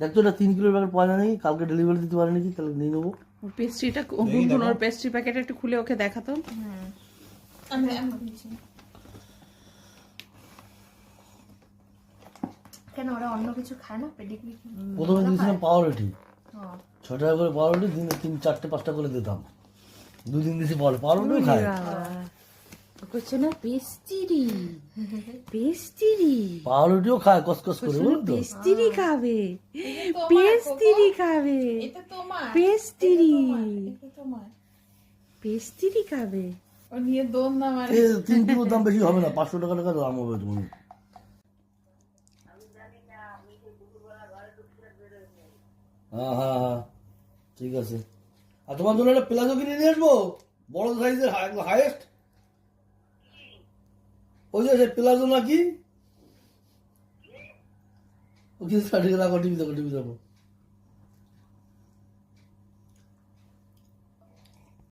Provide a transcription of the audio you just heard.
দেখ তো এটা 3 কিলোর প্যাকেট পাওয়া যায় নাকি, কালকে ডেলিভারি দিতে পারে নাকি, তাহলে নিয়ে নেবো। পেস্ট্রিটা গুনগুন ওর পেস্ট্রি প্যাকেট একটু খুলে ওকে দেখাতো। আমি দিচ্ছি। কেন ওরা অন্য কিছু খায় না? পেডিগ্রি প্রথমে দিয়েছিলাম পাউরুটি, 6 টাকা করে পাউরুটি, দিনে 3, 4, 5টা করে দিতাম। 2 দিন দিয়েছি পাউরুটিও খায়। করছে না পেস্ট্রি, পেস্ট্রি পাউরুটিও খায় কসকস করে, বুঝলি তো? পেস্ট্রি খাবে, পেস্ট্রি খাবে, এটা তোমার, পেস্ট্রি এটা তোমার। পেস্ট্রি খাবে। ও নিয়ে দোন না মারে। 3 কিলোর দাম বেশি হবে না, 500 টাকা দাম হবে তুমি। হ্যাঁ হ্যাঁ হ্যাঁ, ঠিক আছে। আর তোমার জন্য একটা প্লাজো কিনে নিয়ে আসবো, বড় সাইজের, হাইয়েস্ট। ওই যে প্লাজো নাকি, ওকে টিভি দেখো, টিভি দেখো।